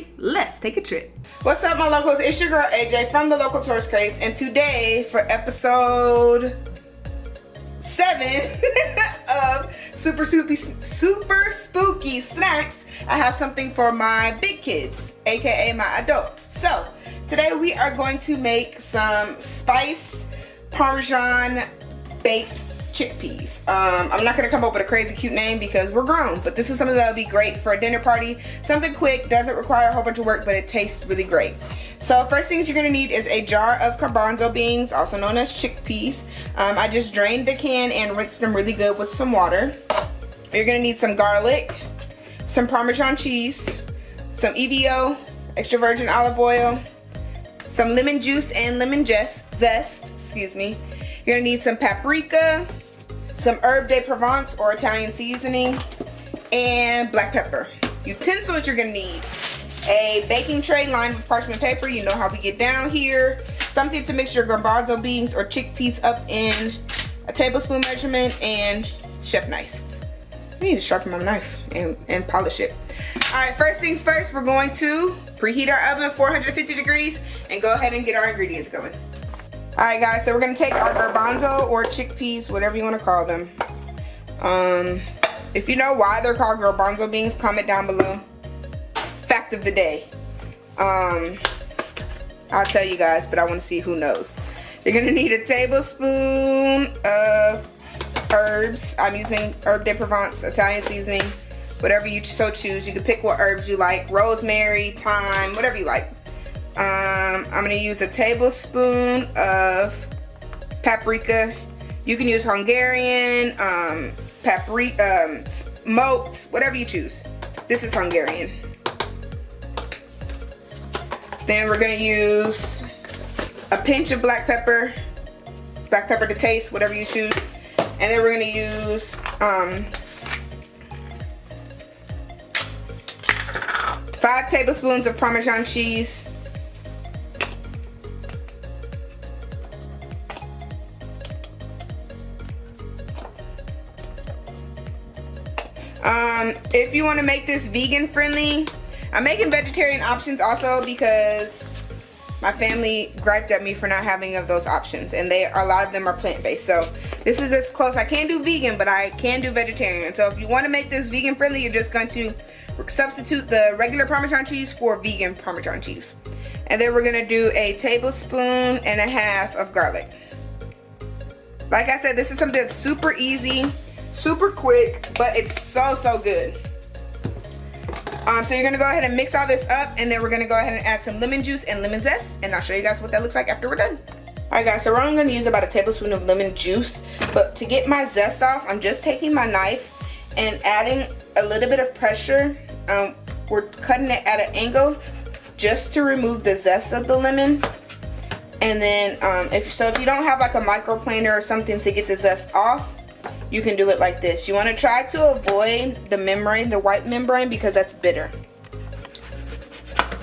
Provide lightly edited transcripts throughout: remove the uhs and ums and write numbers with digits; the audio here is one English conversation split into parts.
ready? Let's take a trip. What's up, my locals? It's your girl AJ from The Local Tourist Craves, and today for episode 7 of super spooky snacks, I have something for my big kids, aka my adults. So today we are going to make some spiced Parmesan baked chickpeas. I'm not gonna come up with a crazy cute name because we're grown, but this is something that'll be great for a dinner party. Something quick, doesn't require a whole bunch of work, but it tastes really great. So first things you're gonna need is a jar of garbanzo beans, also known as chickpeas. I just drained the can and rinsed them really good with some water. You're gonna need some garlic, some Parmesan cheese, some EVO, extra virgin olive oil, some lemon juice and lemon zest, excuse me. You're gonna need some paprika, some herb de Provence or Italian seasoning, and black pepper. Utensils you're gonna need: a baking tray lined with parchment paper, you know how we get down here, something to mix your garbanzo beans or chickpeas up in, a tablespoon measurement, and chef knife. I need to sharpen my knife and polish it. Alright, first things first, we're going to preheat our oven 450 degrees and go ahead and get our ingredients going. Alright guys, so we're going to take our garbanzo or chickpeas, whatever you want to call them. If you know why they're called garbanzo beans, comment down below. Fact of the day. I'll tell you guys, but I want to see who knows. You're going to need a tablespoon of herbs. I'm using herb de Provence, Italian seasoning, whatever you so choose. You can pick what herbs you like, rosemary, thyme, whatever you like. I'm going to use a tablespoon of paprika. You can use Hungarian, paprika, smoked, whatever you choose. This is Hungarian. Then we're going to use a pinch of black pepper to taste, whatever you choose. And then we're going to use 5 tablespoons of Parmesan cheese. If you want to make this vegan friendly, I'm making vegetarian options also because my family griped at me for not having of those options, and a lot of them are plant-based. So this is as close. I can't do vegan, but I can do vegetarian. So if you want to make this vegan friendly, you're just going to substitute the regular Parmesan cheese for vegan Parmesan cheese. And then we're going to do a tablespoon and a half of garlic. Like I said, this is something that's super easy, super quick, but it's so good. So you're gonna go ahead and mix all this up, and then we're gonna go ahead and add some lemon juice and lemon zest, and I'll show you guys what that looks like after we're done. Alright guys, so we're only gonna use about a tablespoon of lemon juice, but to get my zest off, I'm just taking my knife and adding a little bit of pressure. We're cutting it at an angle just to remove the zest of the lemon. And then if you don't have like a microplaner or something to get the zest off, you can do it like this. You want to try to avoid the membrane, the white membrane, because that's bitter.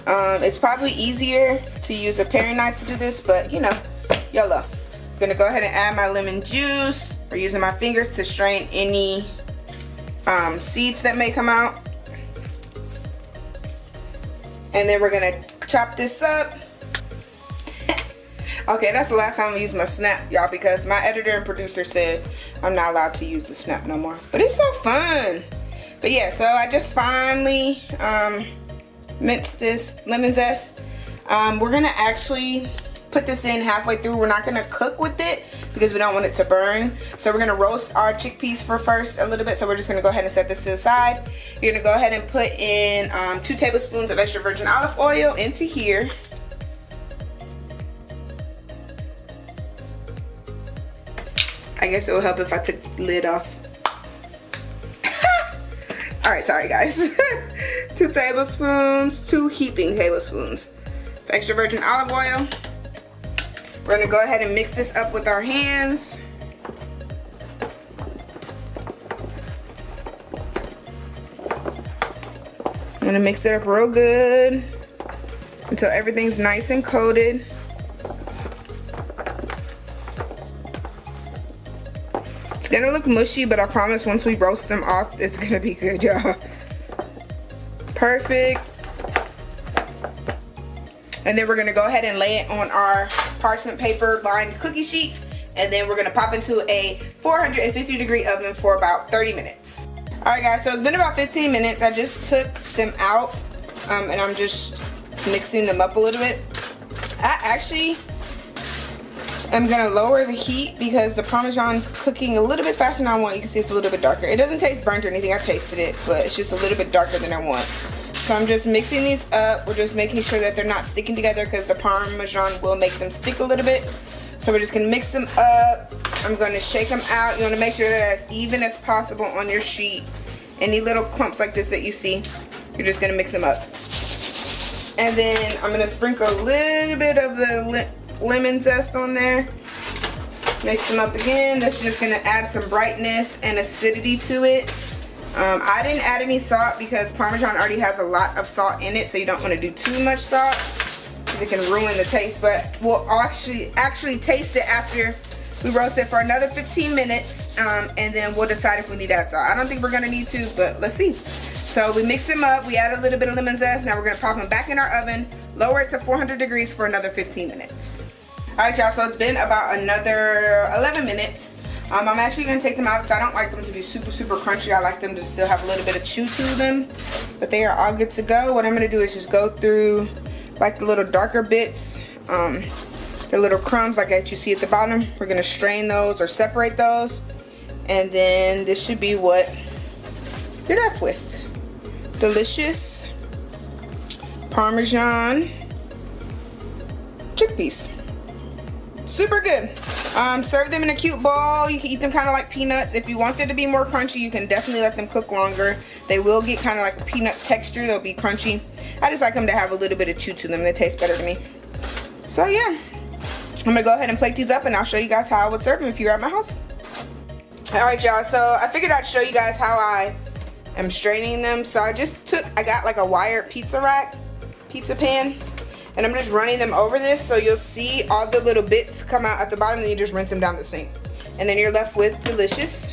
It's probably easier to use a paring knife to do this, but you know, YOLO. I'm gonna go ahead and add my lemon juice, or using my fingers to strain any seeds that may come out. And then we're gonna chop this up. Okay, that's the last time I used my snap, y'all, because my editor and producer said I'm not allowed to use the snap no more. But it's so fun. But yeah, so I just finally minced this lemon zest. We're gonna actually put this in halfway through. We're not gonna cook with it because we don't want it to burn. So we're gonna roast our chickpeas for first a little bit. So we're just gonna go ahead and set this to the side. You're gonna go ahead and put in 2 tablespoons of extra virgin olive oil into here. I guess it will help if I took the lid off. Alright, sorry guys. 2 tablespoons, 2 heaping tablespoons of extra virgin olive oil. We're going to go ahead and mix this up with our hands. I'm going to mix it up real good until everything's nice and coated. It's gonna look mushy, but I promise once we roast them off, it's gonna be good, y'all. Perfect. And then we're gonna go ahead and lay it on our parchment paper lined cookie sheet. And then we're gonna pop into a 450-degree oven for about 30 minutes. All right guys, so it's been about 15 minutes. I just took them out and I'm just mixing them up a little bit. I actually am gonna lower the heat because the Parmesan's cooking a little bit faster than I want. You can see it's a little bit darker. It doesn't taste burnt or anything, I've tasted it, but it's just a little bit darker than I want. So I'm just mixing these up. We're just making sure that they're not sticking together because the Parmesan will make them stick a little bit. So we're just gonna mix them up. I'm gonna shake them out. You wanna make sure they're as even as possible on your sheet. Any little clumps like this that you see, you're just gonna mix them up. And then I'm gonna sprinkle a little bit of the lemon zest on there. Mix them up again. That's just gonna add some brightness and acidity to it. I didn't add any salt because Parmesan already has a lot of salt in it, so you don't wanna do too much salt because it can ruin the taste. But we'll actually taste it after we roast it for another 15 minutes, and then we'll decide if we need to add salt. I don't think we're gonna need to, but let's see. So we mix them up, we add a little bit of lemon zest. Now we're gonna pop them back in our oven, lower it to 400 degrees for another 15 minutes. All right, y'all, so it's been about another 11 minutes. I'm actually gonna take them out because I don't like them to be super, super crunchy. I like them to still have a little bit of chew to them, but they are all good to go. What I'm gonna do is just go through like the little darker bits, the little crumbs like that you see at the bottom. We're gonna strain those or separate those, and then this should be what you're left with. Delicious Parmesan chickpeas. Super good. Serve them in a cute bowl. You can eat them kind of like peanuts. If you want them to be more crunchy, you can definitely let them cook longer. They will get kind of like a peanut texture. They'll be crunchy. I just like them to have a little bit of chew to them. They taste better to me. So yeah, I'm gonna go ahead and plate these up and I'll show you guys how I would serve them if you were at my house. All right, y'all, so I figured I'd show you guys how I am straining them. So I got like a wired pizza pan, and I'm just running them over this so you'll see all the little bits come out at the bottom, and you just rinse them down the sink. And then you're left with delicious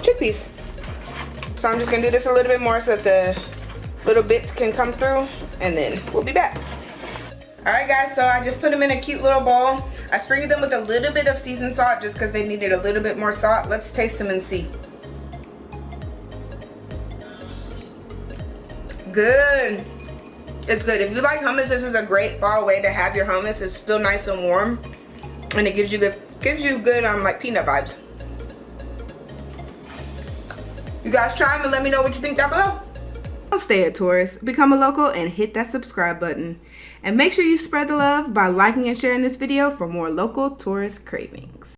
chickpeas. So I'm just gonna do this a little bit more so that the little bits can come through, and then we'll be back. All right guys, so I just put them in a cute little bowl. I sprinkled them with a little bit of seasoned salt just because they needed a little bit more salt. Let's taste them and see. Good. It's good. If you like hummus, this is a great fall way to have your hummus. It's still nice and warm, and it gives you good like peanut vibes. You guys try them and let me know what you think down below. Don't stay a tourist. Become a local and hit that subscribe button. And make sure you spread the love by liking and sharing this video for more local tourist cravings.